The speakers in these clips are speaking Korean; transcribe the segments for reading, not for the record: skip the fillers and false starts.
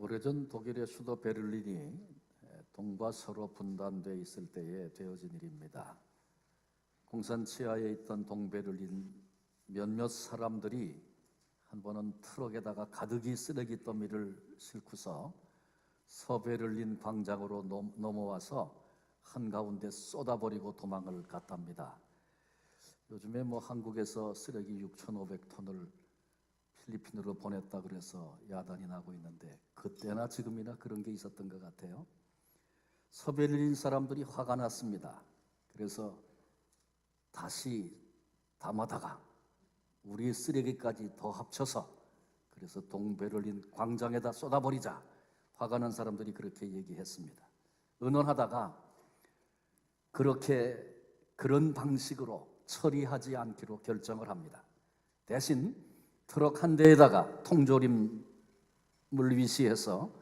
오래전 독일의 수도 베를린이 동과 서로 분단되어 있을 때에 되어진 일입니다. 공산 치하에 있던 동베를린 몇몇 사람들이 한 번은 트럭에다가 가득히 쓰레기 더미를 싣고서 서베를린 광장으로 넘어와서 한가운데 쏟아버리고 도망을 갔답니다. 요즘에 한국에서 쓰레기 6,500톤을 필리핀으로 보냈다 그래서 야단이 나고 있는데 그때나 지금이나 그런 게 있었던 것 같아요. 서베를린 사람들이 화가 났습니다. 그래서 다시 담아다가 우리 쓰레기까지 더 합쳐서 그래서 동베를린 광장에다 쏟아버리자. 화가 난 사람들이 그렇게 얘기했습니다. 의논하다가 그런 방식으로 처리하지 않기로 결정을 합니다. 대신 트럭 한 대에다가 통조림을 위시해서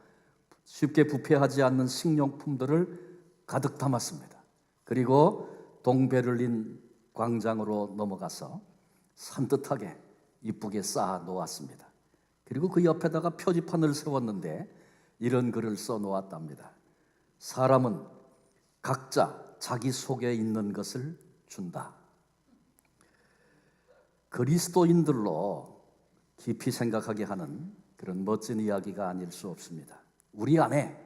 쉽게 부패하지 않는 식료품들을 가득 담았습니다. 그리고 동베를린 광장으로 넘어가서 산뜻하게 이쁘게 쌓아 놓았습니다. 그리고 그 옆에다가 표지판을 세웠는데 이런 글을 써 놓았답니다. 사람은 각자 자기 속에 있는 것을 준다. 그리스도인들로 깊이 생각하게 하는 그런 멋진 이야기가 아닐 수 없습니다. 우리 안에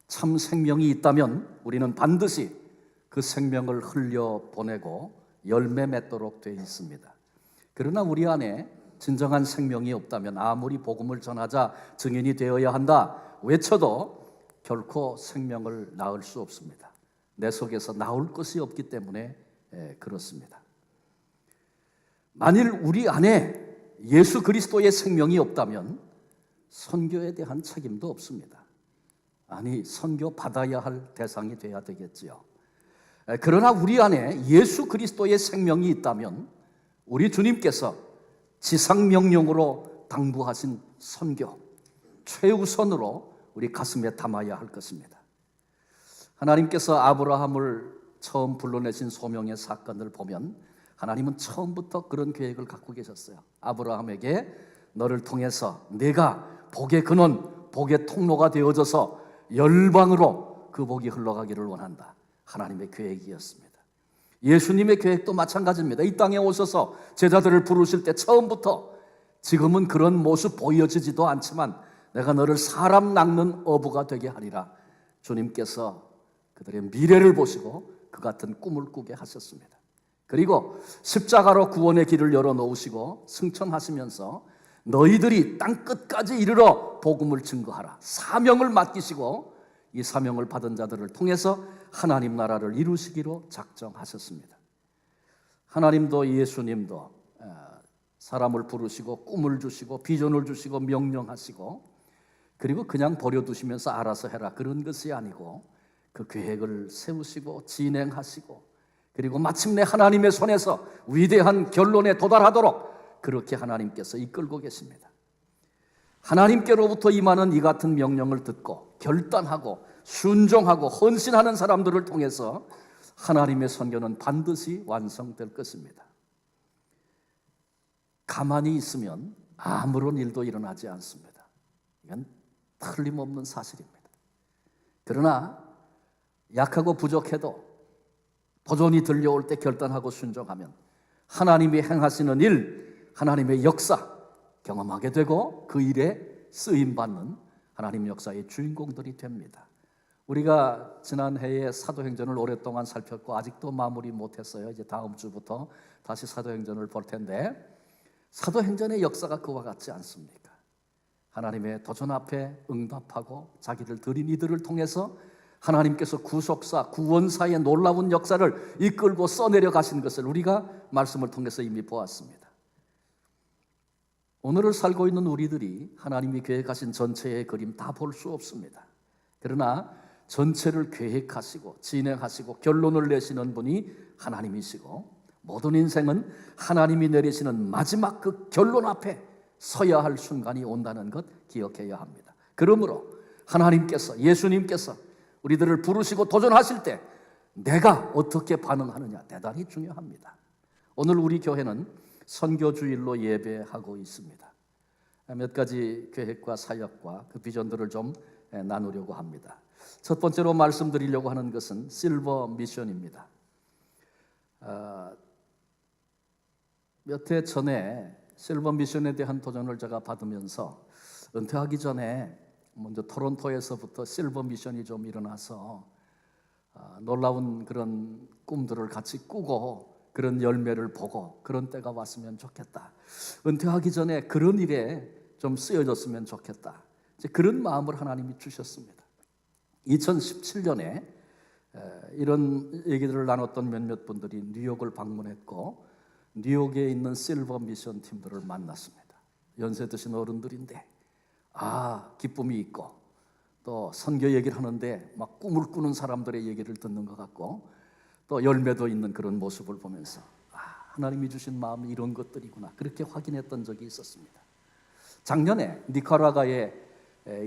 참 생명이 있다면 우리는 반드시 그 생명을 흘려보내고 열매 맺도록 되어 있습니다. 그러나 우리 안에 진정한 생명이 없다면 아무리 복음을 전하자 증인이 되어야 한다 외쳐도 결코 생명을 낳을 수 없습니다. 내 속에서 나올 것이 없기 때문에 그렇습니다. 만일 우리 안에 예수 그리스도의 생명이 없다면 선교에 대한 책임도 없습니다. 아니, 선교 받아야 할 대상이 돼야 되겠지요. 그러나 우리 안에 예수 그리스도의 생명이 있다면 우리 주님께서 지상명령으로 당부하신 선교 최우선으로 우리 가슴에 담아야 할 것입니다. 하나님께서 아브라함을 처음 불러내신 소명의 사건을 보면 하나님은 처음부터 그런 계획을 갖고 계셨어요. 아브라함에게 너를 통해서 내가 복의 근원, 복의 통로가 되어져서 열방으로 그 복이 흘러가기를 원한다. 하나님의 계획이었습니다. 예수님의 계획도 마찬가지입니다. 이 땅에 오셔서 제자들을 부르실 때 처음부터 지금은 그런 모습 보여지지도 않지만 내가 너를 사람 낚는 어부가 되게 하리라. 주님께서 그들의 미래를 보시고 그 같은 꿈을 꾸게 하셨습니다. 그리고 십자가로 구원의 길을 열어놓으시고 승천하시면서 너희들이 땅끝까지 이르러 복음을 증거하라. 사명을 맡기시고 이 사명을 받은 자들을 통해서 하나님 나라를 이루시기로 작정하셨습니다. 하나님도 예수님도 사람을 부르시고 꿈을 주시고 비전을 주시고 명령하시고 그리고 그냥 버려두시면서 알아서 해라 그런 것이 아니고 그 계획을 세우시고 진행하시고 그리고 마침내 하나님의 손에서 위대한 결론에 도달하도록 그렇게 하나님께서 이끌고 계십니다. 하나님께로부터 임하는 이 같은 명령을 듣고 결단하고 순종하고 헌신하는 사람들을 통해서 하나님의 선교는 반드시 완성될 것입니다. 가만히 있으면 아무런 일도 일어나지 않습니다. 이건 틀림없는 사실입니다. 그러나 약하고 부족해도 도전이 들려올 때 결단하고 순종하면 하나님이 행하시는 일, 하나님의 역사 경험하게 되고 그 일에 쓰임받는 하나님 역사의 주인공들이 됩니다. 우리가 지난해에 사도행전을 오랫동안 살폈고 아직도 마무리 못했어요. 이제 다음 주부터 다시 사도행전을 볼 텐데 사도행전의 역사가 그와 같지 않습니까? 하나님의 도전 앞에 응답하고 자기를 드린 이들을 통해서 하나님께서 구속사, 구원사의 놀라운 역사를 이끌고 써내려 가신 것을 우리가 말씀을 통해서 이미 보았습니다. 오늘을 살고 있는 우리들이 하나님이 계획하신 전체의 그림 다 볼 수 없습니다. 그러나 전체를 계획하시고 진행하시고 결론을 내시는 분이 하나님이시고 모든 인생은 하나님이 내리시는 마지막 그 결론 앞에 서야 할 순간이 온다는 것 기억해야 합니다. 그러므로 하나님께서 예수님께서 우리들을 부르시고 도전하실 때 내가 어떻게 반응하느냐 대단히 중요합니다. 오늘 우리 교회는 선교주일로 예배하고 있습니다. 몇 가지 계획과 사역과 그 비전들을 좀 나누려고 합니다. 첫 번째로 말씀드리려고 하는 것은 실버 미션입니다. 몇 해 전에 실버 미션에 대한 도전을 제가 받으면서 은퇴하기 전에 먼저 토론토에서부터 실버 미션이 좀 일어나서 놀라운 그런 꿈들을 같이 꾸고 그런 열매를 보고 그런 때가 왔으면 좋겠다. 은퇴하기 전에 그런 일에 좀 쓰여졌으면 좋겠다. 이제 그런 마음을 하나님이 주셨습니다. 2017년에 이런 얘기들을 나눴던 몇몇 분들이 뉴욕을 방문했고 뉴욕에 있는 실버 미션 팀들을 만났습니다. 연세 드신 어른들인데 기쁨이 있고 또 선교 얘기를 하는데 막 꿈을 꾸는 사람들의 얘기를 듣는 것 같고 또 열매도 있는 그런 모습을 보면서 하나님이 주신 마음이 이런 것들이구나 그렇게 확인했던 적이 있었습니다. 작년에 니카라과에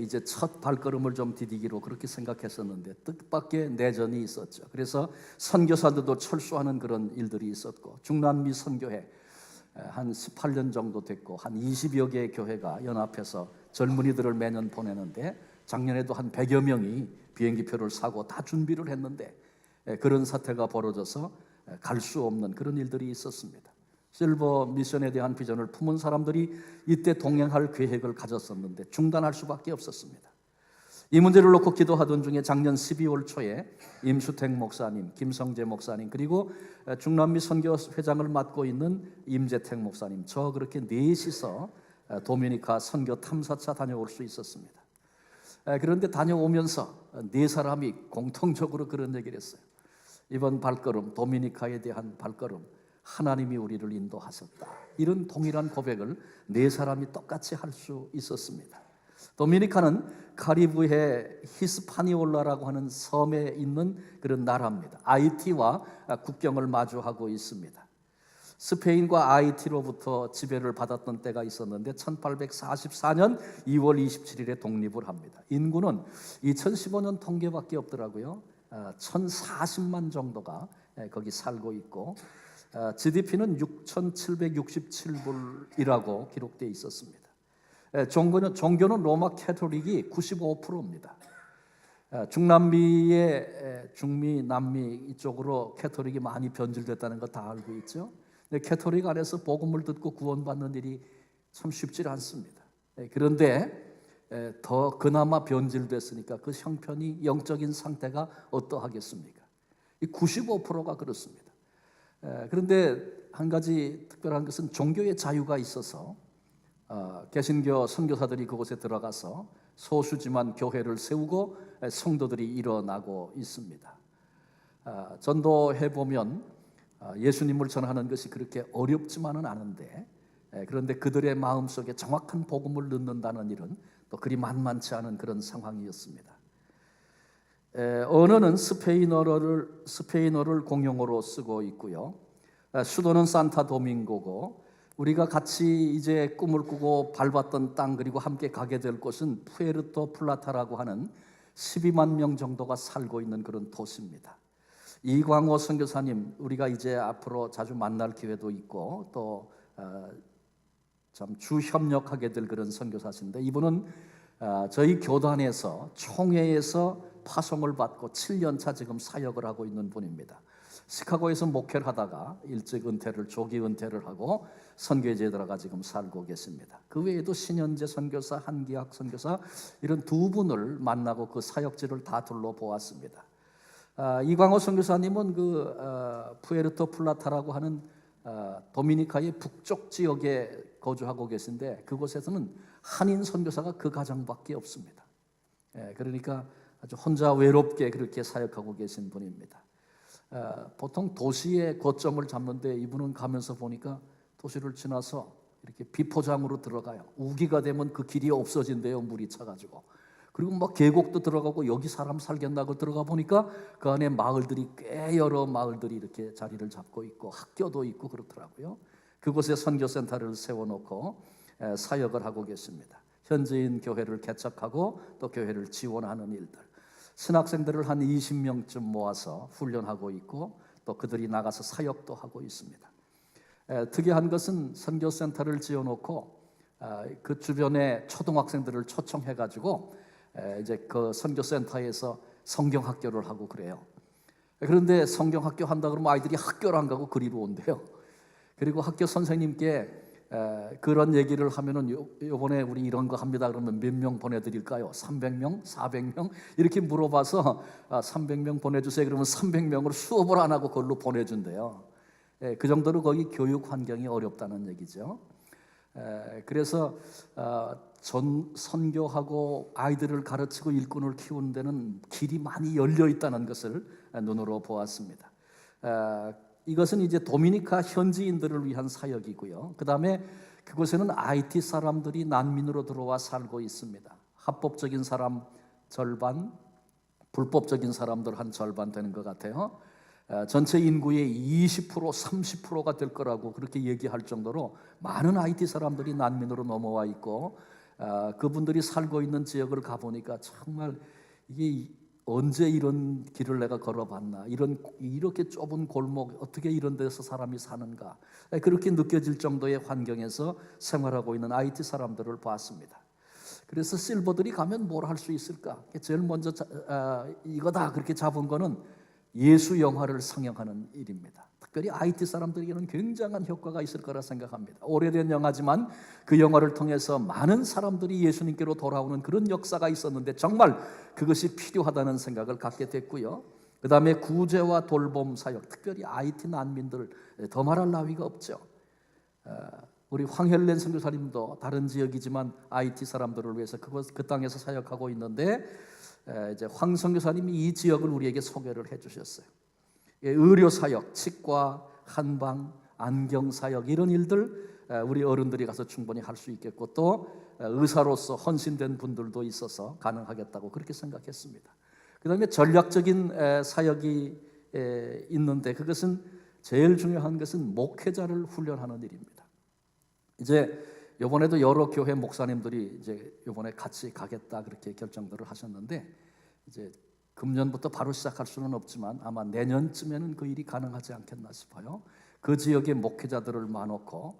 이제 첫 발걸음을 좀 디디기로 그렇게 생각했었는데 뜻밖의 내전이 있었죠. 그래서 선교사들도 철수하는 그런 일들이 있었고 중남미 선교회 한 18년 정도 됐고 한 20여 개의 교회가 연합해서 젊은이들을 매년 보내는데 작년에도 한 100여 명이 비행기표를 사고 다 준비를 했는데 그런 사태가 벌어져서 갈 수 없는 그런 일들이 있었습니다. 실버 미션에 대한 비전을 품은 사람들이 이때 동행할 계획을 가졌었는데 중단할 수밖에 없었습니다. 이 문제를 놓고 기도하던 중에 작년 12월 초에 임수택 목사님, 김성재 목사님 그리고 중남미 선교회장을 맡고 있는 임재택 목사님 저 그렇게 넷이서 도미니카 선교 탐사차 다녀올 수 있었습니다. 그런데 다녀오면서 네 사람이 공통적으로 그런 얘기를 했어요. 이번 발걸음, 도미니카에 대한 발걸음 하나님이 우리를 인도하셨다. 이런 동일한 고백을 네 사람이 똑같이 할 수 있었습니다. 도미니카는 카리브해 히스파니올라라고 하는 섬에 있는 그런 나라입니다. 아이티와 국경을 마주하고 있습니다. 스페인과 아이티로부터 지배를 받았던 때가 있었는데 1844년 2월 27일에 독립을 합니다. 인구는 2015년 통계밖에 없더라고요. 1040만 정도가 거기 살고 있고 GDP는 6,767불이라고 기록되어 있었습니다. 종교는 로마 캐톨릭이 95%입니다. 중남미의 중미, 남미 이쪽으로 캐톨릭이 많이 변질됐다는 거 다 알고 있죠. 근데 캐톨릭 안에서 복음을 듣고 구원받는 일이 참 쉽지 않습니다. 그런데 더 그나마 변질됐으니까 그 형편이 영적인 상태가 어떠하겠습니까? 95%가 그렇습니다. 그런데 한 가지 특별한 것은 종교의 자유가 있어서 개신교 선교사들이 그곳에 들어가서 소수지만 교회를 세우고 성도들이 일어나고 있습니다. 전도해 보면 예수님을 전하는 것이 그렇게 어렵지만은 않은데 그런데 그들의 마음속에 정확한 복음을 넣는다는 일은 또 그리 만만치 않은 그런 상황이었습니다. 언어는 스페인어를 공용어로 쓰고 있고요. 수도는 산타도밍고고 우리가 같이 이제 꿈을 꾸고 밟았던 땅 그리고 함께 가게 될 곳은 푸에르토 플라타라고 하는 12만 명 정도가 살고 있는 그런 도시입니다. 이광호 선교사님 우리가 이제 앞으로 자주 만날 기회도 있고 또 참 주협력하게 될 그런 선교사신데 이분은 저희 교단에서 총회에서 파송을 받고 7년차 지금 사역을 하고 있는 분입니다. 시카고에서 목회를 하다가 일찍 조기 은퇴를 하고 선교제에 들어가 지금 살고 계십니다. 그 외에도 신현재 선교사, 한기학 선교사 이런 두 분을 만나고 그 사역지를 다 둘러보았습니다. 이광호 선교사님은 그 푸에르토 플라타라고 하는 도미니카의 북쪽 지역에 거주하고 계신데 그곳에서는 한인 선교사가 그 가정밖에 없습니다. 그러니까 아주 혼자 외롭게 그렇게 사역하고 계신 분입니다. 보통 도시의 거점을 잡는데 이분은 가면서 보니까 도시를 지나서 이렇게 비포장으로 들어가요. 우기가 되면 그 길이 없어진대요. 물이 차가지고. 그리고 막 계곡도 들어가고 여기 사람 살겠나고 들어가 보니까 그 안에 마을들이 꽤 여러 마을들이 이렇게 자리를 잡고 있고 학교도 있고 그렇더라고요. 그곳에 선교센터를 세워놓고 사역을 하고 계십니다. 현지인 교회를 개척하고 또 교회를 지원하는 일들. 신학생들을 한 20명쯤 모아서 훈련하고 있고 또 그들이 나가서 사역도 하고 있습니다. 특이한 것은 선교센터를 지어놓고 그 주변에 초등학생들을 초청해가지고 이제 그 선교센터에서 성경학교를 하고 그래요. 그런데 성경학교 한다 그러면 아이들이 학교를 안 가고 그리로 온대요. 그리고 학교 선생님께 그런 얘기를 하면은 요번에 우리 이런 거 합니다 그러면 몇 명 보내드릴까요? 300명? 400명? 이렇게 물어봐서 300명 보내주세요 그러면 300명을 수업을 안 하고 그걸로 보내준대요. 그 정도로 거기 교육 환경이 어렵다는 얘기죠. 그래서 선교하고 아이들을 가르치고 일꾼을 키우는 데는 길이 많이 열려 있다는 것을 눈으로 보았습니다. 이것은 이제 도미니카 현지인들을 위한 사역이고요. 그 다음에 그곳에는 IT 사람들이 난민으로 들어와 살고 있습니다. 합법적인 사람 절반, 불법적인 사람들 한 절반 되는 것 같아요. 전체 인구의 20%, 30%가 될 거라고 그렇게 얘기할 정도로 많은 IT 사람들이 난민으로 넘어와 있고, 그분들이 살고 있는 지역을 가보니까 정말 이게 언제 이런 길을 내가 걸어봤나, 이렇게 좁은 골목 어떻게 이런 데서 사람이 사는가, 그렇게 느껴질 정도의 환경에서 생활하고 있는 IT 사람들을 봤습니다. 그래서 실버들이 가면 뭘 할 수 있을까? 제일 먼저 이거다 그렇게 잡은 거는 예수 영화를 상영하는 일입니다. 특별히 IT 사람들에게는 굉장한 효과가 있을 거라 생각합니다. 오래된 영화지만 그 영화를 통해서 많은 사람들이 예수님께로 돌아오는 그런 역사가 있었는데 정말 그것이 필요하다는 생각을 갖게 됐고요. 그 다음에 구제와 돌봄 사역, 특별히 IT 난민들 더 말할 나위가 없죠. 우리 황헬렌 선교사님도 다른 지역이지만 IT 사람들을 위해서 그 땅에서 사역하고 있는데, 이제 황 선교사님이 이 지역을 우리에게 소개를 해주셨어요. 의료 사역, 치과, 한방, 안경 사역 이런 일들 우리 어른들이 가서 충분히 할 수 있겠고, 또 의사로서 헌신된 분들도 있어서 가능하겠다고 그렇게 생각했습니다. 그 다음에 전략적인 사역이 있는데, 그것은 제일 중요한 것은 목회자를 훈련하는 일입니다. 이제 이번에도 여러 교회 목사님들이 이제 이번에 같이 가겠다 그렇게 결정들을 하셨는데, 이제 금년부터 바로 시작할 수는 없지만 아마 내년쯤에는 그 일이 가능하지 않겠나 싶어요. 그 지역의 목회자들을 모아놓고,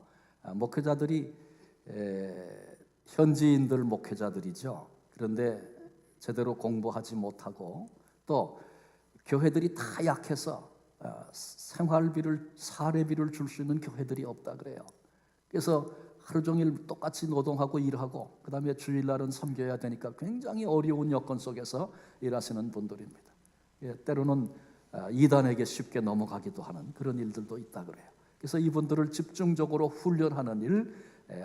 목회자들이 현지인들 목회자들이죠. 그런데 제대로 공부하지 못하고 또 교회들이 다 약해서 생활비를, 사례비를 줄 수 있는 교회들이 없다 그래요. 그래서 하루 종일 똑같이 노동하고 일하고 그 다음에 주일날은 섬겨야 되니까 굉장히 어려운 여건 속에서 일하시는 분들입니다. 때로는 이단에게 쉽게 넘어가기도 하는 그런 일들도 있다 그래요. 그래서 이분들을 집중적으로 훈련하는 일,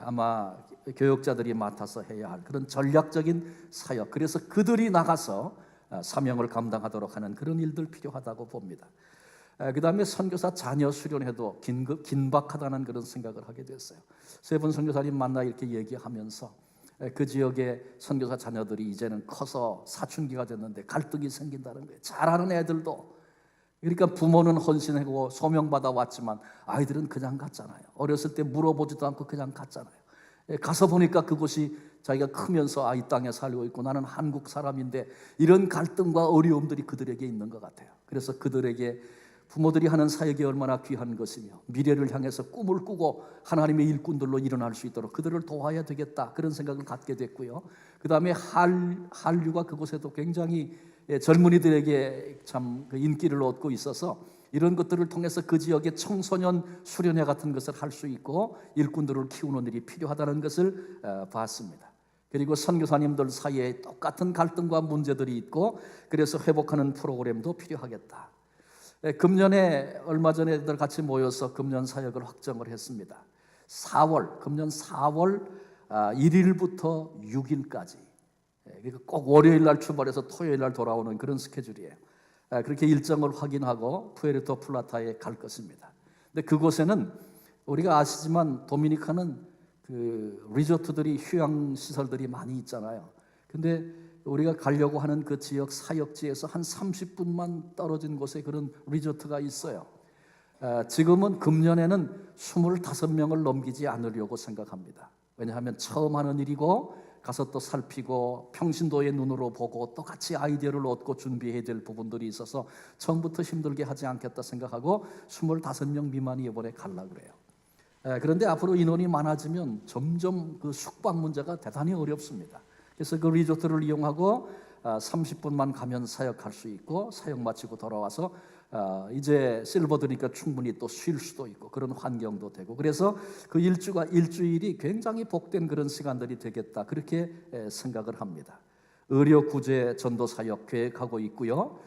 아마 교역자들이 맡아서 해야 할 그런 전략적인 사역, 그래서 그들이 나가서 사명을 감당하도록 하는 그런 일들 필요하다고 봅니다. 그 다음에 선교사 자녀 수련회도 긴박하다는 그런 생각을 하게 됐어요. 세 분 선교사님 만나 이렇게 얘기하면서 그 지역의 선교사 자녀들이 이제는 커서 사춘기가 됐는데 갈등이 생긴다는 거예요. 잘하는 애들도. 그러니까 부모는 헌신하고 소명받아 왔지만 아이들은 그냥 갔잖아요. 어렸을 때 물어보지도 않고 그냥 갔잖아요. 가서 보니까 그곳이 자기가 크면서 이 땅에 살고 있고 나는 한국 사람인데, 이런 갈등과 어려움들이 그들에게 있는 것 같아요. 그래서 그들에게 부모들이 하는 사역이 얼마나 귀한 것이며 미래를 향해서 꿈을 꾸고 하나님의 일꾼들로 일어날 수 있도록 그들을 도와야 되겠다, 그런 생각을 갖게 됐고요. 그 다음에 한류가 그곳에도 굉장히 젊은이들에게 참 인기를 얻고 있어서 이런 것들을 통해서 그 지역의 청소년 수련회 같은 것을 할 수 있고 일꾼들을 키우는 일이 필요하다는 것을 봤습니다. 그리고 선교사님들 사이에 똑같은 갈등과 문제들이 있고, 그래서 회복하는 프로그램도 필요하겠다. 금년에 얼마 전에 애들 같이 모여서 금년 사역을 확정을 했습니다. 금년 4월 1일부터 6일까지. 그러니까 꼭 월요일 날 출발해서 토요일 날 돌아오는 그런 스케줄이에요. 그렇게 일정을 확인하고 푸에르토 플라타에 갈 것입니다. 근데 그곳에는 우리가 아시지만 도미니카는 그 리조트들이, 휴양 시설들이 많이 있잖아요. 근데 우리가 가려고 하는 그 지역 사역지에서 한 30분만 떨어진 곳에 그런 리조트가 있어요. 지금은 금년에는 25명을 넘기지 않으려고 생각합니다. 왜냐하면 처음 하는 일이고 가서 또 살피고 평신도의 눈으로 보고 또 같이 아이디어를 얻고 준비해야 될 부분들이 있어서 처음부터 힘들게 하지 않겠다 생각하고 25명 미만이 이번에 가려고 그래요. 그런데 앞으로 인원이 많아지면 점점 그 숙박 문제가 대단히 어렵습니다. 그래서 그 리조트를 이용하고 30분만 가면 사역할 수 있고 사역 마치고 돌아와서 이제 실버드니까 충분히 또 쉴 수도 있고 그런 환경도 되고, 그래서 그 일주일이 굉장히 복된 그런 시간들이 되겠다, 그렇게 생각을 합니다. 의료 구제 전도 사역 계획하고 있고요.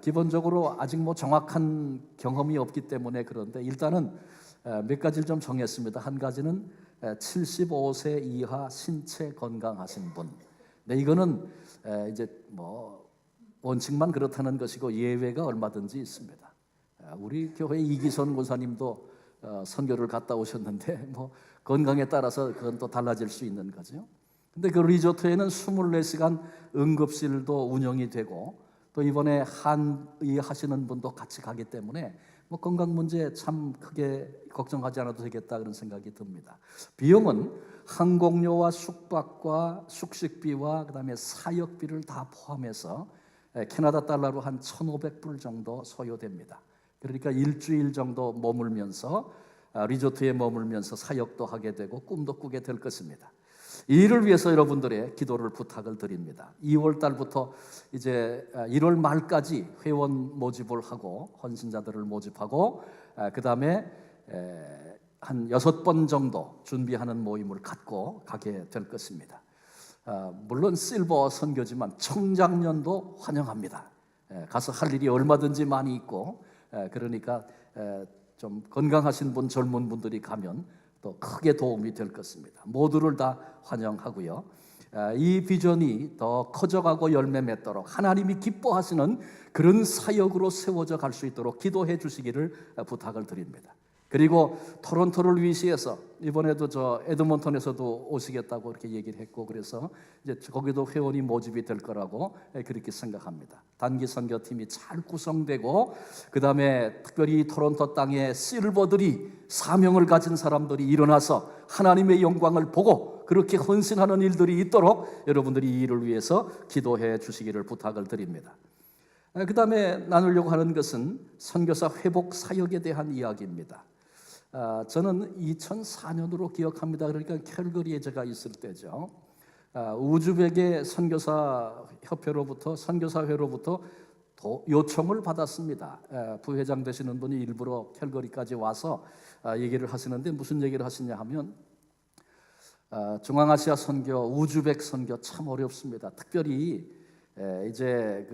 기본적으로 아직 뭐 정확한 경험이 없기 때문에 그런데 일단은 몇 가지를 좀 정했습니다. 한 가지는 75세 이하 신체 건강하신 분. 네, 이거는 이제 뭐 원칙만 그렇다는 것이고 예외가 얼마든지 있습니다. 우리 교회 이기선 권사님도 선교를 갔다 오셨는데 뭐 건강에 따라서 그건 또 달라질 수 있는 거죠. 근데 그 리조트에는 24시간 응급실도 운영이 되고 또 이번에 한의 하시는 분도 같이 가기 때문에 뭐 건강 문제 참 크게 걱정하지 않아도 되겠다 그런 생각이 듭니다. 비용은 항공료와 숙박과 숙식비와 그다음에 사역비를 다 포함해서 캐나다 달러로 한 1,500불 정도 소요됩니다. 그러니까 일주일 정도 머물면서 리조트에 머물면서 사역도 하게 되고 꿈도 꾸게 될 것입니다. 이 일을 위해서 여러분들의 기도를 부탁을 드립니다. 2월 달부터 이제 1월 말까지 회원 모집을 하고 헌신자들을 모집하고 그 다음에 한 6번 정도 준비하는 모임을 갖고 가게 될 것입니다. 물론 실버 선교지만 청장년도 환영합니다. 가서 할 일이 얼마든지 많이 있고 그러니까 좀 건강하신 분, 젊은 분들이 가면 또 크게 도움이 될 것입니다. 모두를 다 환영하고요. 이 비전이 더 커져가고 열매 맺도록 하나님이 기뻐하시는 그런 사역으로 세워져 갈 수 있도록 기도해 주시기를 부탁을 드립니다. 그리고 토론토를 위시해서 이번에도 저 에드먼턴에서도 오시겠다고 이렇게 얘기를 했고, 그래서 이제 거기도 회원이 모집이 될 거라고 그렇게 생각합니다. 단기 선교팀이 잘 구성되고 그 다음에 특별히 토론토 땅에 실버들이 사명을 가진 사람들이 일어나서 하나님의 영광을 보고 그렇게 헌신하는 일들이 있도록 여러분들이 이 일을 위해서 기도해 주시기를 부탁을 드립니다. 그 다음에 나누려고 하는 것은 선교사 회복 사역에 대한 이야기입니다. 저는 2004년으로 기억합니다. 그러니까 캘거리에 제가 있을 때죠. 우즈벡의 선교사 협회로부터 선교사회로부터 요청을 받았습니다. 부회장 되시는 분이 일부러 캘거리까지 와서 얘기를 하시는데 무슨 얘기를 하시냐 하면 중앙아시아 선교, 우즈벡 선교 참 어렵습니다. 특별히 이제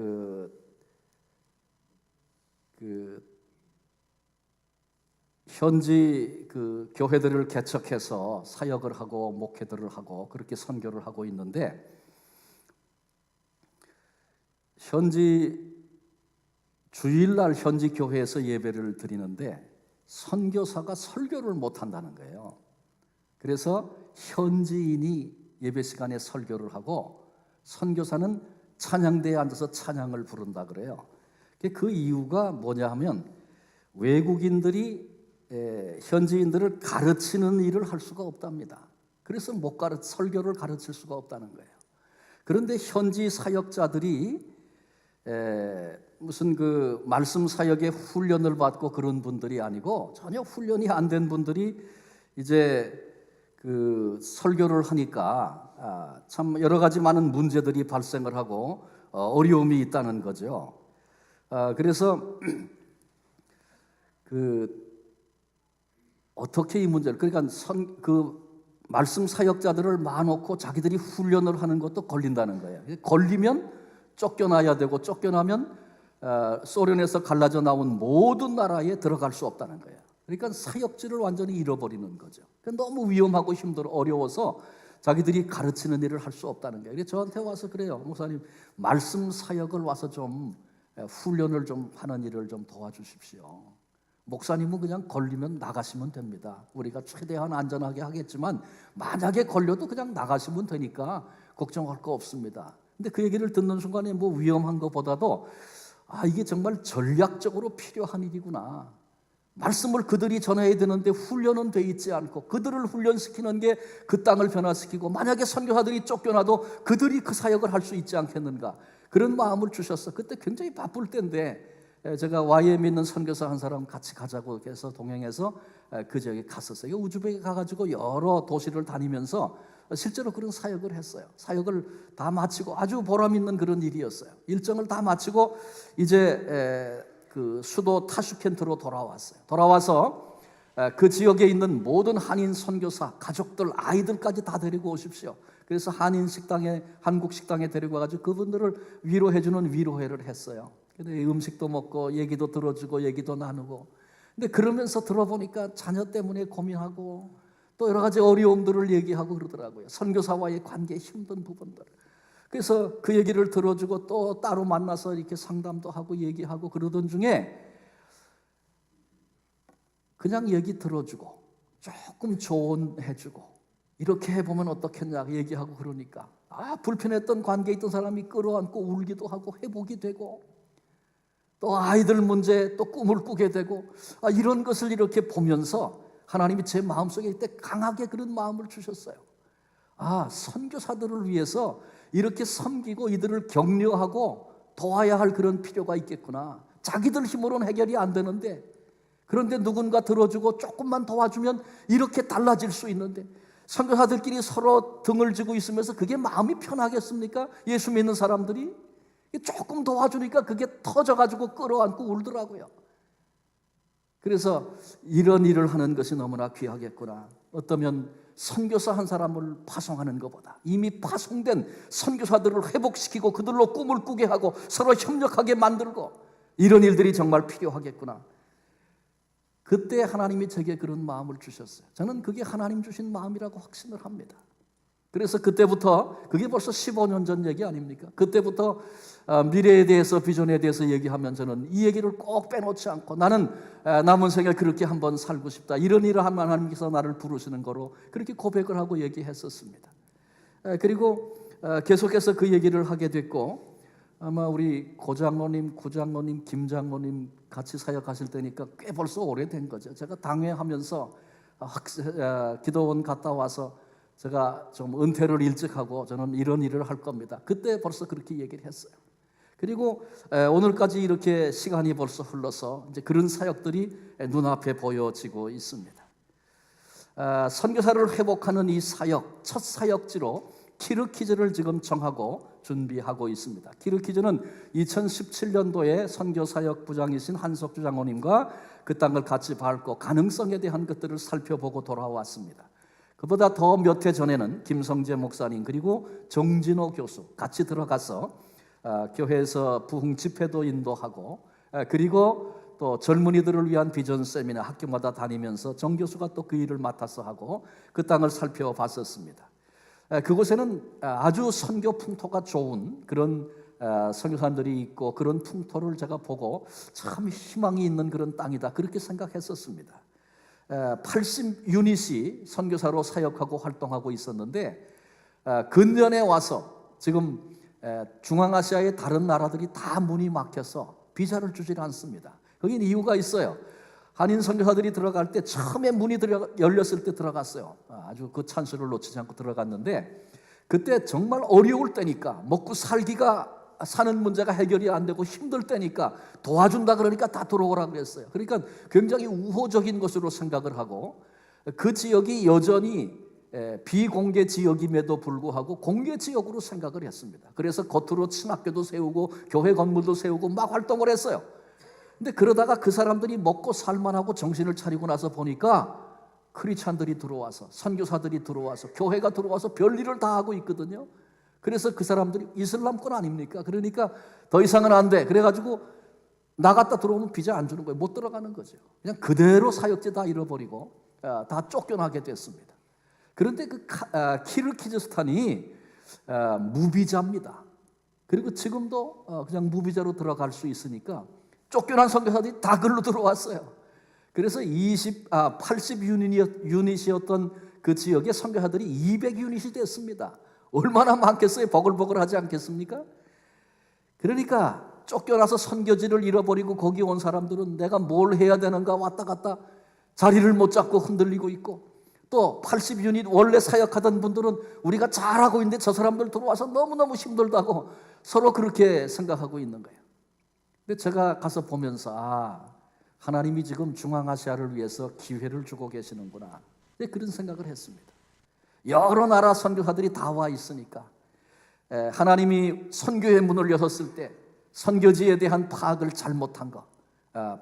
현지 그 교회들을 개척해서 사역을 하고 목회들을 하고 그렇게 선교를 하고 있는데 현지 주일날 현지 교회에서 예배를 드리는데 선교사가 설교를 못 한다는 거예요. 그래서 현지인이 예배 시간에 설교를 하고 선교사는 찬양대에 앉아서 찬양을 부른다 그래요. 그 이유가 뭐냐 하면 외국인들이 현지인들을 가르치는 일을 할 수가 없답니다. 그래서 설교를 가르칠 수가 없다는 거예요. 그런데 현지 사역자들이 무슨 그 말씀 사역의 훈련을 받고 그런 분들이 아니고 전혀 훈련이 안 된 분들이 이제 그 설교를 하니까 참 여러 가지 많은 문제들이 발생을 하고 어려움이 있다는 거죠. 그래서 어떻게 이 문제를, 그러니까 말씀 사역자들을 많아놓고 자기들이 훈련을 하는 것도 걸린다는 거예요. 걸리면 쫓겨나야 되고 쫓겨나면 소련에서 갈라져 나온 모든 나라에 들어갈 수 없다는 거예요. 그러니까 사역지를 완전히 잃어버리는 거죠. 너무 위험하고 힘들어 어려워서 자기들이 가르치는 일을 할 수 없다는 거예요. 그래서 저한테 와서 그래요. 목사님, 말씀 사역을 와서 좀 훈련을 좀 하는 일을 좀 도와주십시오. 목사님은 그냥 걸리면 나가시면 됩니다. 우리가 최대한 안전하게 하겠지만 만약에 걸려도 그냥 나가시면 되니까 걱정할 거 없습니다. 근데 그 얘기를 듣는 순간에 뭐 위험한 것보다도 이게 정말 전략적으로 필요한 일이구나. 말씀을 그들이 전해야 되는데 훈련은 돼 있지 않고 그들을 훈련시키는 게 그 땅을 변화시키고 만약에 선교사들이 쫓겨나도 그들이 그 사역을 할 수 있지 않겠는가. 그런 마음을 주셨어. 그때 굉장히 바쁠 때인데 제가 YM에 있는 선교사 한 사람 같이 가자고 해서 동행해서 그 지역에 갔었어요. 우즈벡에 가가지고 여러 도시를 다니면서 실제로 그런 사역을 했어요. 사역을 다 마치고 아주 보람 있는 그런 일이었어요. 일정을 다 마치고 이제 그 수도 타슈켄트로 돌아왔어요. 돌아와서 그 지역에 있는 모든 한인 선교사, 가족들, 아이들까지 다 데리고 오십시오. 그래서 한인 식당에, 한국 식당에 데리고 와가지고 그분들을 위로해주는 위로회를 했어요. 근데 음식도 먹고 얘기도 들어주고 얘기도 나누고. 근데 그러면서 들어보니까 자녀 때문에 고민하고 또 여러 가지 어려움들을 얘기하고 그러더라고요. 선교사와의 관계에 힘든 부분들. 그래서 그 얘기를 들어주고 또 따로 만나서 이렇게 상담도 하고 얘기하고 그러던 중에 그냥 얘기 들어주고 조금 조언해주고 이렇게 해보면 어떻겠냐 얘기하고 그러니까 불편했던 관계에 있던 사람이 끌어안고 울기도 하고 회복이 되고 또 아이들 문제 또 꿈을 꾸게 되고 이런 것을 이렇게 보면서 하나님이 제 마음속에 이때 강하게 그런 마음을 주셨어요. 선교사들을 위해서 이렇게 섬기고 이들을 격려하고 도와야 할 그런 필요가 있겠구나. 자기들 힘으로는 해결이 안 되는데 그런데 누군가 들어주고 조금만 도와주면 이렇게 달라질 수 있는데 선교사들끼리 서로 등을 지고 있으면서 그게 마음이 편하겠습니까? 예수 믿는 사람들이 조금 도와주니까 그게 터져가지고 끌어안고 울더라고요. 그래서 이런 일을 하는 것이 너무나 귀하겠구나. 어쩌면 선교사 한 사람을 파송하는 것보다 이미 파송된 선교사들을 회복시키고 그들로 꿈을 꾸게 하고 서로 협력하게 만들고 이런 일들이 정말 필요하겠구나. 그때 하나님이 제게 그런 마음을 주셨어요. 저는 그게 하나님 주신 마음이라고 확신을 합니다. 그래서 그때부터 그게 벌써 15년 전 얘기 아닙니까? 그때부터 미래에 대해서 비전에 대해서 얘기하면 저는 이 얘기를 꼭 빼놓지 않고 나는 남은 생을 그렇게 한번 살고 싶다. 이런 일을 하면 하나님께서 나를 부르시는 거로 그렇게 고백을 하고 얘기했었습니다. 그리고 계속해서 그 얘기를 하게 됐고 아마 우리 고장로님, 구장로님, 김장로님 같이 사역하실 때니까 꽤 벌써 오래된 거죠. 제가 당회하면서 기도원 갔다 와서 제가 좀 은퇴를 일찍 하고 저는 이런 일을 할 겁니다. 그때 벌써 그렇게 얘기를 했어요. 그리고 오늘까지 이렇게 시간이 벌써 흘러서 이제 그런 사역들이 눈앞에 보여지고 있습니다. 선교사를 회복하는 이 사역, 첫 사역지로 키르키즈를 지금 정하고 준비하고 있습니다. 키르키즈는 2017년도에 선교사역 부장이신 한석주 장로님과 그 땅을 같이 밟고 가능성에 대한 것들을 살펴보고 돌아왔습니다. 그보다 더 몇 해 전에는 김성재 목사님 그리고 정진호 교수 같이 들어가서 교회에서 부흥 집회도 인도하고 그리고 또 젊은이들을 위한 비전 세미나 학교마다 다니면서 정 교수가 또 그 일을 맡아서 하고 그 땅을 살펴봤었습니다. 그곳에는 아주 선교 풍토가 좋은 그런 선교사들이 있고 그런 풍토를 제가 보고 참 희망이 있는 그런 땅이다 그렇게 생각했었습니다. 80유닛이 선교사로 사역하고 활동하고 있었는데 근년에 와서 지금 중앙아시아의 다른 나라들이 다 문이 막혀서 비자를 주질 않습니다. 거긴 이유가 있어요. 한인 선교사들이 들어갈 때 처음에 문이 열렸을 때 들어갔어요. 아주 그 찬스를 놓치지 않고 들어갔는데 그때 정말 어려울 때니까 먹고 사는 문제가 해결이 안 되고 힘들 때니까 도와준다 그러니까 다 들어오라 그랬어요. 그러니까 굉장히 우호적인 것으로 생각을 하고 그 지역이 여전히 비공개 지역임에도 불구하고 공개 지역으로 생각을 했습니다. 그래서 겉으로 신학교도 세우고 교회 건물도 세우고 막 활동을 했어요. 근데 그러다가 그 사람들이 먹고 살만하고 정신을 차리고 나서 보니까 크리스찬들이 들어와서 선교사들이 들어와서 교회가 들어와서 별일을 다 하고 있거든요. 그래서 그 사람들이 이슬람권 아닙니까? 그러니까 더 이상은 안 돼. 그래가지고 나갔다 들어오면 비자 안 주는 거예요. 못 들어가는 거죠. 그냥 그대로 사역지 다 잃어버리고 다 쫓겨나게 됐습니다. 그런데 그 키르키즈스탄이 무비자입니다. 그리고 지금도 그냥 무비자로 들어갈 수 있으니까 쫓겨난 선교사들이 다 글로 들어왔어요. 그래서 80유닛이었던 그 지역의 선교사들이 200유닛이 됐습니다. 얼마나 많겠어요? 버글버글하지 않겠습니까? 그러니까 쫓겨나서 선교지를 잃어버리고 거기 온 사람들은 내가 뭘 해야 되는가 왔다 갔다 자리를 못 잡고 흔들리고 있고 또 80유닛 원래 사역하던 분들은 우리가 잘하고 있는데 저 사람들 들어와서 너무너무 힘들다고 서로 그렇게 생각하고 있는 거예요. 근데 제가 가서 보면서 하나님이 지금 중앙아시아를 위해서 기회를 주고 계시는구나, 그런 생각을 했습니다. 여러 나라 선교사들이 다 와 있으니까 하나님이 선교의 문을 열었을 때 선교지에 대한 파악을 잘못한 거,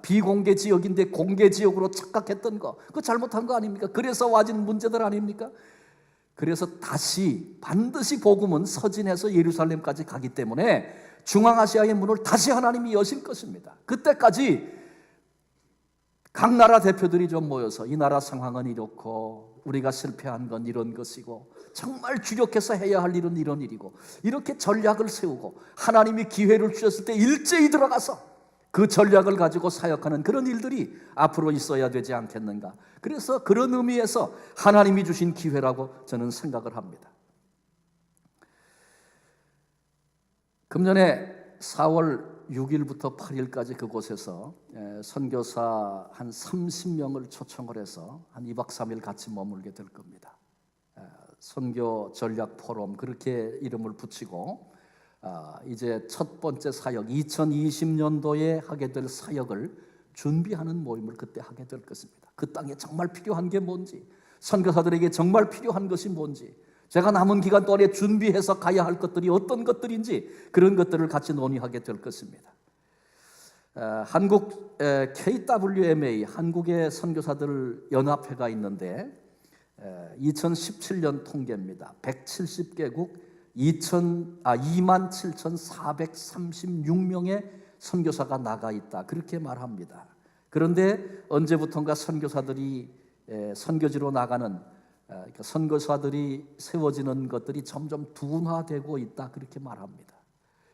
비공개 지역인데 공개 지역으로 착각했던 거, 그거 잘못한 거 아닙니까? 그래서 와진 문제들 아닙니까? 그래서 반드시 복음은 서진에서 예루살렘까지 가기 때문에 중앙아시아의 문을 다시 하나님이 여실 것입니다. 그때까지 각 나라 대표들이 좀 모여서 이 나라 상황은 이렇고 우리가 실패한 건 이런 것이고 정말 주력해서 해야 할 일은 이런 일이고, 이렇게 전략을 세우고 하나님이 기회를 주셨을 때 일제히 들어가서 그 전략을 가지고 사역하는 그런 일들이 앞으로 있어야 되지 않겠는가. 그래서 그런 의미에서 하나님이 주신 기회라고 저는 생각을 합니다. 금년에 4월 6일부터 8일까지 그곳에서 선교사 한 30명을 초청을 해서 한 2박 3일 같이 머물게 될 겁니다. 선교 전략 포럼, 그렇게 이름을 붙이고 이제 첫 번째 사역, 2020년도에 하게 될 사역을 준비하는 모임을 그때 하게 될 것입니다. 그 땅에 정말 필요한 게 뭔지, 선교사들에게 정말 필요한 것이 뭔지, 제가 남은 기간 동안에 준비해서 가야 할 것들이 어떤 것들인지, 그런 것들을 같이 논의하게 될 것입니다. 한국 KWMA, 한국의 선교사들 연합회가 있는데 2017년 통계입니다. 170개국 27,436명의 선교사가 나가 있다, 그렇게 말합니다. 그런데 언제부턴가 선교사들이 선교지로 나가는, 선교사들이 세워지는 것들이 점점 둔화되고 있다, 그렇게 말합니다.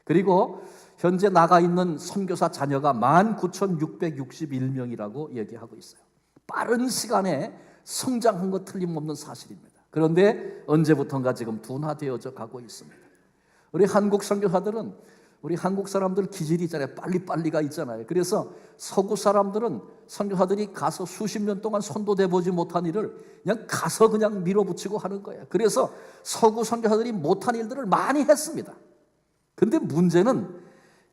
그리고 현재 나가 있는 선교사 자녀가 19,661명이라고 얘기하고 있어요. 빠른 시간에 성장한 것 틀림없는 사실입니다. 그런데 언제부턴가 지금 둔화되어져 가고 있습니다. 우리 한국 선교사들은, 우리 한국 사람들 기질이 있잖아요. 빨리빨리가 있잖아요. 그래서 서구 사람들은 선교사들이 가서 수십 년 동안 손도 대보지 못한 일을 그냥 가서 그냥 밀어붙이고 하는 거예요. 그래서 서구 선교사들이 못한 일들을 많이 했습니다. 근데 문제는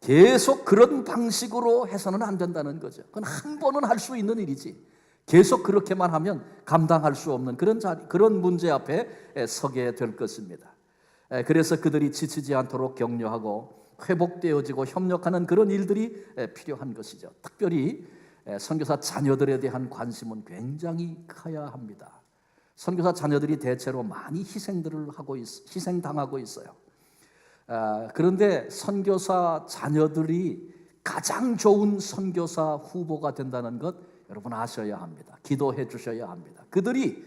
계속 그런 방식으로 해서는 안 된다는 거죠. 그건 한 번은 할 수 있는 일이지, 계속 그렇게만 하면 감당할 수 없는 그런 문제 앞에 서게 될 것입니다. 그래서 그들이 지치지 않도록 격려하고 회복되어지고 협력하는 그런 일들이 필요한 것이죠. 특별히 선교사 자녀들에 대한 관심은 굉장히 커야 합니다. 선교사 자녀들이 대체로 많이 희생당하고 있어요. 그런데 선교사 자녀들이 가장 좋은 선교사 후보가 된다는 것 여러분 아셔야 합니다. 기도해 주셔야 합니다. 그들이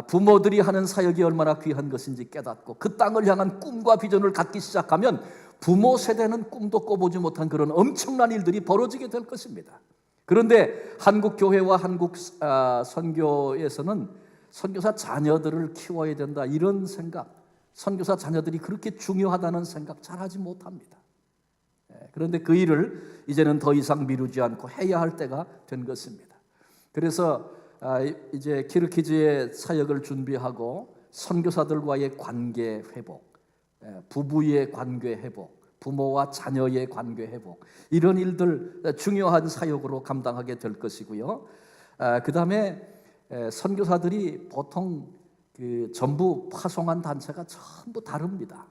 부모들이 하는 사역이 얼마나 귀한 것인지 깨닫고 그 땅을 향한 꿈과 비전을 갖기 시작하면 부모 세대는 꿈도 꿔보지 못한 그런 엄청난 일들이 벌어지게 될 것입니다. 그런데 한국 교회와 한국 선교에서는 선교사 자녀들을 키워야 된다, 이런 생각, 선교사 자녀들이 그렇게 중요하다는 생각 잘 하지 못합니다. 그런데 그 일을 이제는 더 이상 미루지 않고 해야 할 때가 된 것입니다. 그래서 이제 키르키즈의 사역을 준비하고 선교사들과의 관계 회복, 부부의 관계 회복, 부모와 자녀의 관계 회복, 이런 일들 중요한 사역으로 감당하게 될 것이고요. 그 다음에 선교사들이 보통 전부 파송한 단체가 전부 다릅니다.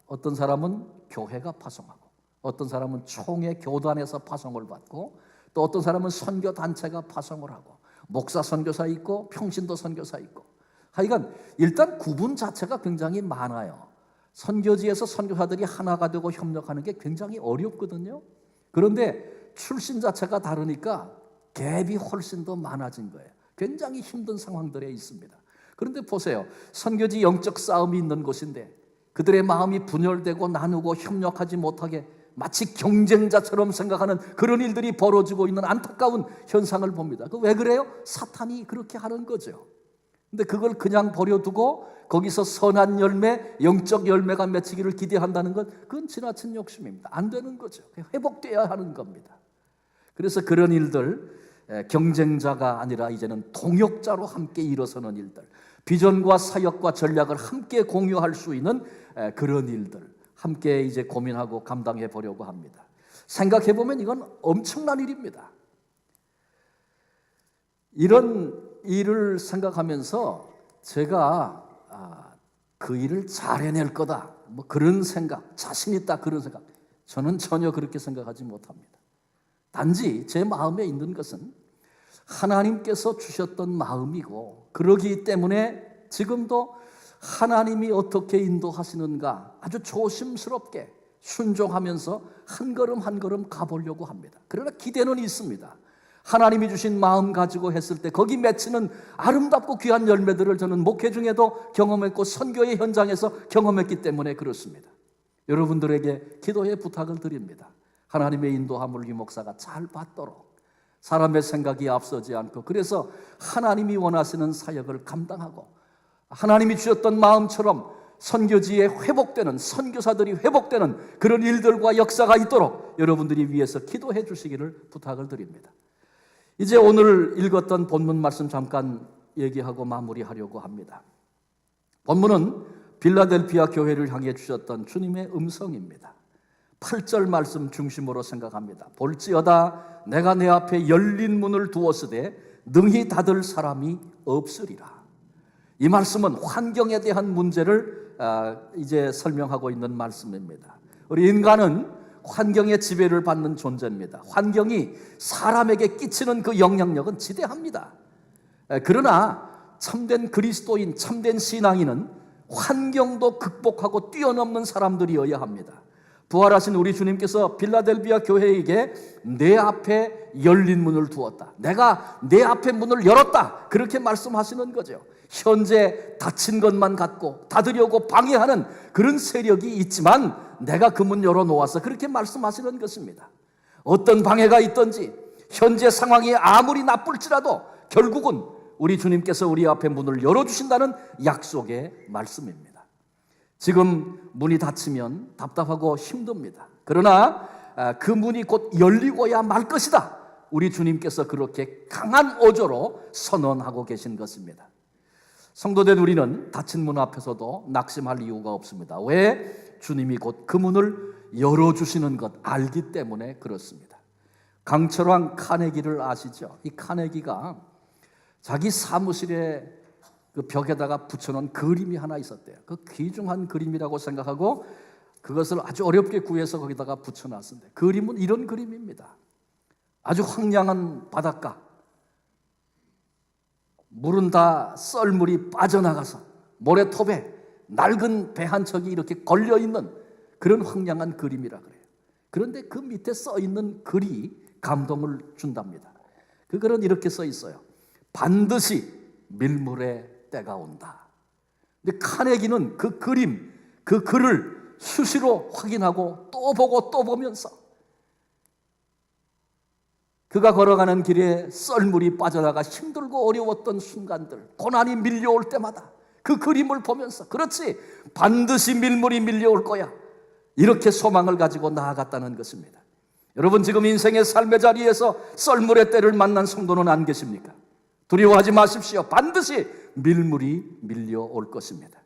어떤 사람은 교회가 파송하고, 어떤 사람은 총회 교단에서 파송을 받고, 또 어떤 사람은 선교 단체가 파송을 하고, 목사 선교사 있고 평신도 선교사 있고, 하여간 일단 구분 자체가 굉장히 많아요. 선교지에서 선교사들이 하나가 되고 협력하는 게 굉장히 어렵거든요. 그런데 출신 자체가 다르니까 갭이 훨씬 더 많아진 거예요. 굉장히 힘든 상황들에 있습니다. 그런데 보세요, 선교지 영적 싸움이 있는 곳인데 그들의 마음이 분열되고 나누고 협력하지 못하게 마치 경쟁자처럼 생각하는 그런 일들이 벌어지고 있는 안타까운 현상을 봅니다. 왜 그래요? 사탄이 그렇게 하는 거죠. 근데 그걸 그냥 버려두고 거기서 선한 열매, 영적 열매가 맺히기를 기대한다는 것, 그건 지나친 욕심입니다. 안 되는 거죠. 회복돼야 하는 겁니다. 그래서 그런 일들, 경쟁자가 아니라 이제는 동역자로 함께 일어서는 일들, 비전과 사역과 전략을 함께 공유할 수 있는 그런 일들 함께 이제 고민하고 감당해 보려고 합니다. 생각해보면 이건 엄청난 일입니다. 이런 일을 생각하면서 제가 그 일을 잘 해낼 거다, 뭐 그런 생각, 자신 있다 그런 생각, 저는 전혀 그렇게 생각하지 못합니다. 단지 제 마음에 있는 것은 하나님께서 주셨던 마음이고, 그러기 때문에 지금도 하나님이 어떻게 인도하시는가 아주 조심스럽게 순종하면서 한 걸음 한 걸음 가보려고 합니다. 그러나 기대는 있습니다. 하나님이 주신 마음 가지고 했을 때 거기 맺히는 아름답고 귀한 열매들을 저는 목회 중에도 경험했고 선교의 현장에서 경험했기 때문에 그렇습니다. 여러분들에게 기도의 부탁을 드립니다. 하나님의 인도함을 이 목사가 잘 받도록, 사람의 생각이 앞서지 않고, 그래서 하나님이 원하시는 사역을 감당하고 하나님이 주셨던 마음처럼 선교지에 회복되는, 선교사들이 회복되는 그런 일들과 역사가 있도록 여러분들이 위해서 기도해 주시기를 부탁을 드립니다. 이제 오늘 읽었던 본문 말씀 잠깐 얘기하고 마무리하려고 합니다. 본문은 빌라델피아 교회를 향해 주셨던 주님의 음성입니다. 8절 말씀 중심으로 생각합니다. 볼지어다 내가 내 앞에 열린 문을 두었으되 능히 닫을 사람이 없으리라. 이 말씀은 환경에 대한 문제를 이제 설명하고 있는 말씀입니다. 우리 인간은 환경의 지배를 받는 존재입니다. 환경이 사람에게 끼치는 그 영향력은 지대합니다. 그러나 참된 그리스도인, 참된 신앙인은 환경도 극복하고 뛰어넘는 사람들이어야 합니다. 부활하신 우리 주님께서 빌라델비아 교회에게 내 앞에 열린 문을 두었다, 내가 내 앞에 문을 열었다, 그렇게 말씀하시는 거죠. 현재 닫힌 것만 갖고 닫으려고 방해하는 그런 세력이 있지만 내가 그 문 열어놓아서 그렇게 말씀하시는 것입니다. 어떤 방해가 있든지 현재 상황이 아무리 나쁠지라도 결국은 우리 주님께서 우리 앞에 문을 열어주신다는 약속의 말씀입니다. 지금 문이 닫히면 답답하고 힘듭니다. 그러나 그 문이 곧 열리고야 말 것이다, 우리 주님께서 그렇게 강한 어조로 선언하고 계신 것입니다. 성도된 우리는 닫힌 문 앞에서도 낙심할 이유가 없습니다. 왜? 주님이 곧 그 문을 열어주시는 것 알기 때문에 그렇습니다. 강철왕 카네기를 아시죠? 이 카네기가 자기 사무실에 그 벽에다가 붙여놓은 그림이 하나 있었대요. 그 귀중한 그림이라고 생각하고 그것을 아주 어렵게 구해서 거기다가 붙여놨는데, 그림은 이런 그림입니다. 아주 황량한 바닷가, 물은 다 썰물이 빠져나가서 모래톱에 낡은 배 한 척이 이렇게 걸려있는 그런 황량한 그림이라 그래요. 그런데 그 밑에 써있는 글이 감동을 준답니다. 그 글은 이렇게 써 있어요. 반드시 밀물의 때가 온다. 근데 카네기는 그 그림, 그 글을 수시로 확인하고 또 보고 또 보면서 그가 걸어가는 길에 썰물이 빠져나가 힘들고 어려웠던 순간들, 고난이 밀려올 때마다 그 그림을 보면서, 그렇지, 반드시 밀물이 밀려올 거야, 이렇게 소망을 가지고 나아갔다는 것입니다. 여러분, 지금 인생의 삶의 자리에서 썰물의 때를 만난 성도는 안 계십니까? 두려워하지 마십시오. 반드시 밀물이 밀려올 것입니다.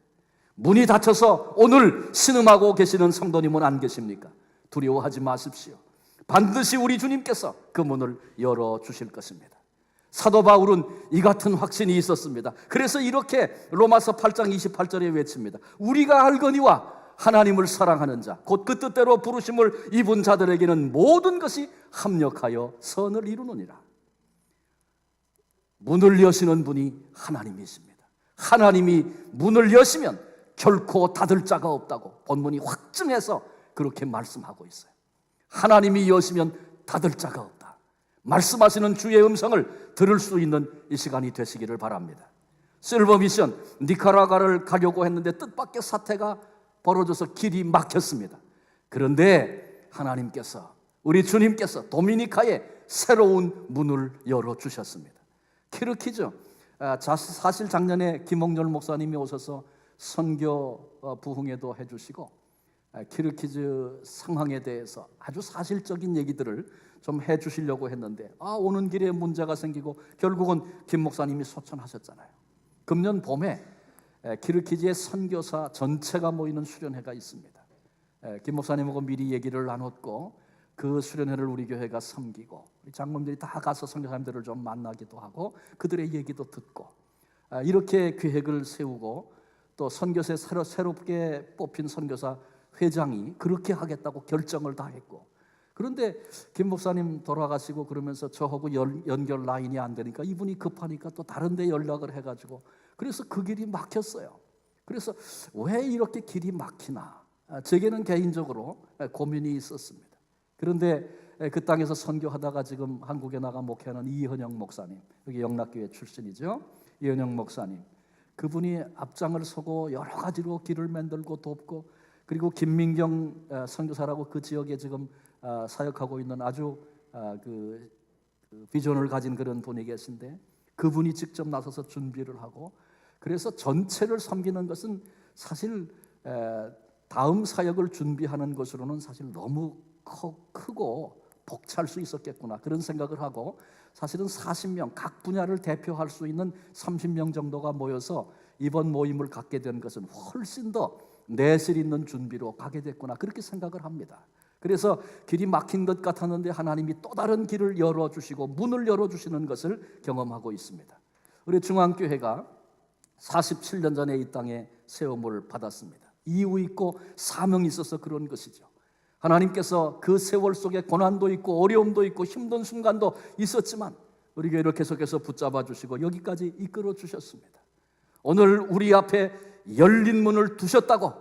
문이 닫혀서 오늘 신음하고 계시는 성도님은 안 계십니까? 두려워하지 마십시오. 반드시 우리 주님께서 그 문을 열어주실 것입니다. 사도 바울은 이 같은 확신이 있었습니다. 그래서 이렇게 로마서 8장 28절에 외칩니다. 우리가 알거니와 하나님을 사랑하는 자, 곧 그 뜻대로 부르심을 입은 자들에게는 모든 것이 합력하여 선을 이루느니라. 문을 여시는 분이 하나님이십니다. 하나님이 문을 여시면 결코 닫을 자가 없다고 본문이 확증해서 그렇게 말씀하고 있어요. 하나님이 여시면 닫을 자가 없다, 말씀하시는 주의 음성을 들을 수 있는 이 시간이 되시기를 바랍니다. 실버 미션 니카라과를 가려고 했는데 뜻밖의 사태가 벌어져서 길이 막혔습니다. 그런데 하나님께서, 우리 주님께서 도미니카에 새로운 문을 열어주셨습니다. 키르키즈, 사실 작년에 김홍렬 목사님이 오셔서 선교 부흥회도 해주시고 키르키즈 상황에 대해서 아주 사실적인 얘기들을 좀 해주시려고 했는데 오는 길에 문제가 생기고 결국은 김 목사님이 소천하셨잖아요. 금년 봄에 키르키즈의 선교사 전체가 모이는 수련회가 있습니다. 김 목사님하고 미리 얘기를 나눴고 그 수련회를 우리 교회가 섬기고 우리 장로님들이 다 가서 선교사님들을 좀 만나기도 하고 그들의 얘기도 듣고 이렇게 계획을 세우고 또 선교사에 새롭게 뽑힌 선교사 회장이 그렇게 하겠다고 결정을 다 했고, 그런데 김 목사님 돌아가시고 그러면서 저하고 연결 라인이 안 되니까 이분이 급하니까 또 다른 데 연락을 해가지고 그래서 그 길이 막혔어요. 그래서 왜 이렇게 길이 막히나 제게는 개인적으로 고민이 있었습니다. 그런데 그 땅에서 선교하다가 지금 한국에 나가 목회하는 이현영 목사님, 여기 영락교회 출신이죠. 이현영 목사님, 그분이 앞장을 서고 여러 가지로 길을 만들고 돕고, 그리고 김민경 선교사라고 그 지역에 지금 사역하고 있는 아주 그 비전을 가진 그런 분이 계신데 그분이 직접 나서서 준비를 하고, 그래서 전체를 섬기는 것은 사실 다음 사역을 준비하는 것으로는 사실 너무 크고 벅찰 수 있었겠구나 그런 생각을 하고, 사실은 40명 각 분야를 대표할 수 있는 30명 정도가 모여서 이번 모임을 갖게 된 것은 훨씬 더 내실 있는 준비로 가게 됐구나 그렇게 생각을 합니다. 그래서 길이 막힌 것 같았는데 하나님이 또 다른 길을 열어주시고 문을 열어주시는 것을 경험하고 있습니다. 우리 중앙교회가 47년 전에 이 땅에 세움을 받았습니다. 이유 있고 사명이 있어서 그런 것이죠. 하나님께서 그 세월 속에 고난도 있고 어려움도 있고 힘든 순간도 있었지만 우리 교회를 계속해서 붙잡아 주시고 여기까지 이끌어 주셨습니다. 오늘 우리 앞에 열린 문을 두셨다고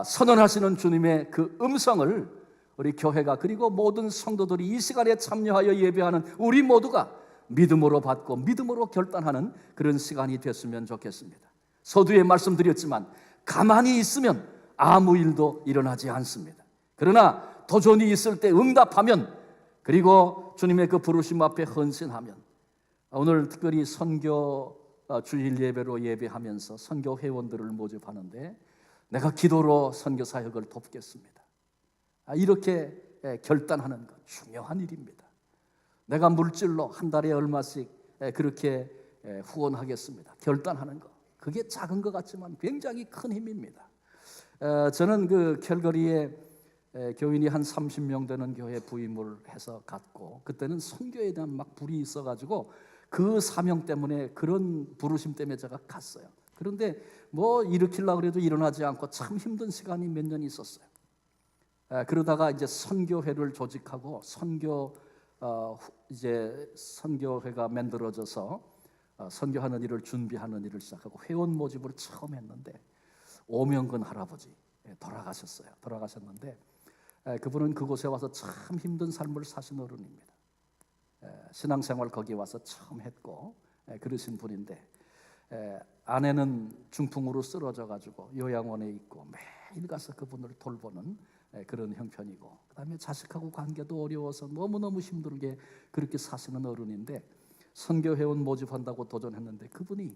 선언하시는 주님의 그 음성을 우리 교회가 그리고 모든 성도들이 이 시간에 참여하여 예배하는 우리 모두가 믿음으로 받고 믿음으로 결단하는 그런 시간이 됐으면 좋겠습니다. 서두에 말씀드렸지만 가만히 있으면 아무 일도 일어나지 않습니다. 그러나 도전이 있을 때 응답하면, 그리고 주님의 그 부르심 앞에 헌신하면, 오늘 특별히 선교 주일 예배로 예배하면서 선교 회원들을 모집하는데 내가 기도로 선교 사역을 돕겠습니다. 이렇게 결단하는 것 중요한 일입니다. 내가 물질로 한 달에 얼마씩 그렇게 후원하겠습니다. 결단하는 것, 그게 작은 것 같지만 굉장히 큰 힘입니다. 저는 그 캘거리에 교인이 한 30명 되는 교회 부임을 해서 갔고, 그때는 선교에 대한 막 불이 있어가지고 그 사명 때문에, 그런 부르심 때문에 제가 갔어요. 그런데 뭐 일으키려고 해도 일어나지 않고 참 힘든 시간이 몇 년 있었어요. 그러다가 이제 선교회를 조직하고 이제 선교회가 만들어져서 선교하는 일을 준비하는 일을 시작하고 회원 모집을 처음 했는데 오명근 할아버지 돌아가셨는데 그분은 그곳에 와서 참 힘든 삶을 사신 어른입니다. 신앙생활 거기 와서 처음 했고 그러신 분인데 아내는 중풍으로 쓰러져 가지고 요양원에 있고 매일 가서 그분을 돌보는 그런 형편이고, 그다음에 자식하고 관계도 어려워서 너무너무 힘들게 그렇게 사시는 어른인데 선교회원 모집한다고 도전했는데 그분이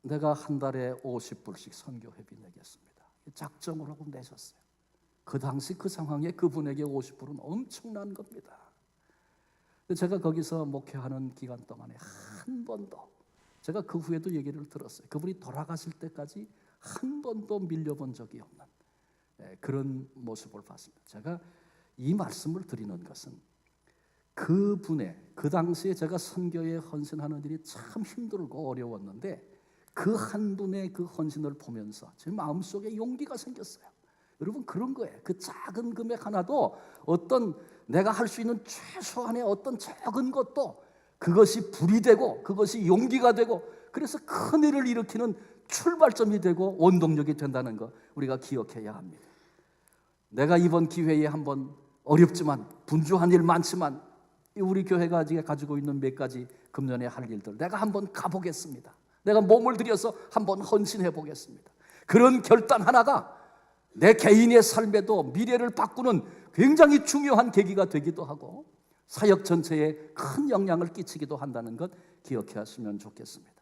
내가 한 달에 50불씩 선교회비 내겠습니다. 작정을 하고 내셨어요. 그 당시 그 상황에 그분에게 50불은 엄청난 겁니다. 제가 거기서 목회하는 기간 동안에 한 번도, 제가 그 후에도 얘기를 들었어요. 그분이 돌아가실 때까지 한 번도 밀려본 적이 없는 그런 모습을 봤습니다. 제가 이 말씀을 드리는 것은 그분의 그 당시에 제가 선교에 헌신하는 일이 참 힘들고 어려웠는데 그 한 분의 그 헌신을 보면서 제 마음속에 용기가 생겼어요. 여러분, 그런 거예요. 그 작은 금액 하나도 어떤 내가 할 수 있는 최소한의 어떤 적은 것도 그것이 불이 되고 그것이 용기가 되고 그래서 큰 일을 일으키는 출발점이 되고 원동력이 된다는 거 우리가 기억해야 합니다. 내가 이번 기회에 한번 어렵지만 분주한 일 많지만 우리 교회가 지금 가지고 있는 몇 가지 금년에 할 일들 내가 한번 가보겠습니다. 내가 몸을 들여서 한번 헌신해 보겠습니다. 그런 결단 하나가 내 개인의 삶에도 미래를 바꾸는 굉장히 중요한 계기가 되기도 하고 사역 전체에 큰 영향을 끼치기도 한다는 것 기억하시면 좋겠습니다.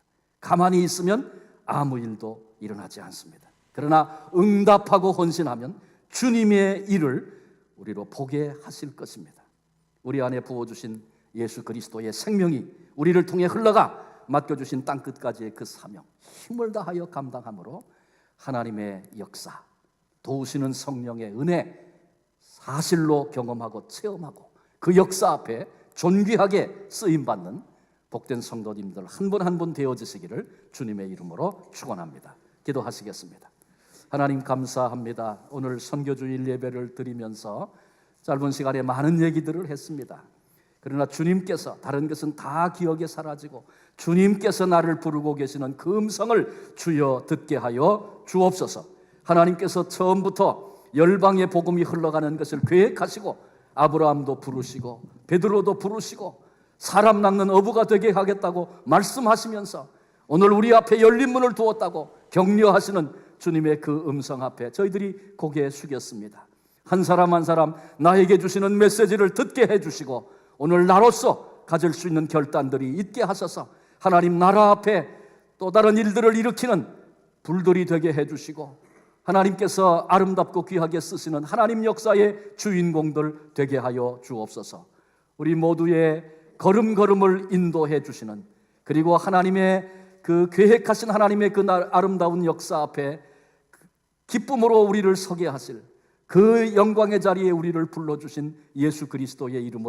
가만히 있으면 아무 일도 일어나지 않습니다. 그러나 응답하고 헌신하면 주님의 일을 우리로 보게 하실 것입니다. 우리 안에 부어주신 예수 그리스도의 생명이 우리를 통해 흘러가 맡겨주신 땅끝까지의 그 사명, 힘을 다하여 감당함으로 하나님의 역사, 도우시는 성령의 은혜, 사실로 경험하고 체험하고 그 역사 앞에 존귀하게 쓰임받는 복된 성도님들 한 분 한 분 되어지시기를 주님의 이름으로 축원합니다. 기도하시겠습니다. 하나님 감사합니다. 오늘 선교주일 예배를 드리면서 짧은 시간에 많은 얘기들을 했습니다. 그러나 주님께서 다른 것은 다 기억에 사라지고 주님께서 나를 부르고 계시는 그 음성을 주여 듣게 하여 주옵소서. 하나님께서 처음부터 열방의 복음이 흘러가는 것을 계획하시고 아브라함도 부르시고 베드로도 부르시고 사람 낚는 어부가 되게 하겠다고 말씀하시면서 오늘 우리 앞에 열린 문을 두었다고 격려하시는 주님의 그 음성 앞에 저희들이 고개 숙였습니다. 한 사람 한 사람 나에게 주시는 메시지를 듣게 해주시고 오늘 나로서 가질 수 있는 결단들이 있게 하셔서 하나님 나라 앞에 또 다른 일들을 일으키는 불들이 되게 해주시고 하나님께서 아름답고 귀하게 쓰시는 하나님 역사의 주인공들 되게 하여 주옵소서. 우리 모두의 걸음걸음을 인도해 주시는, 그리고 하나님의 그 계획하신 하나님의 그 아름다운 역사 앞에 기쁨으로 우리를 서게 하실 그 영광의 자리에 우리를 불러주신 예수 그리스도의 이름으로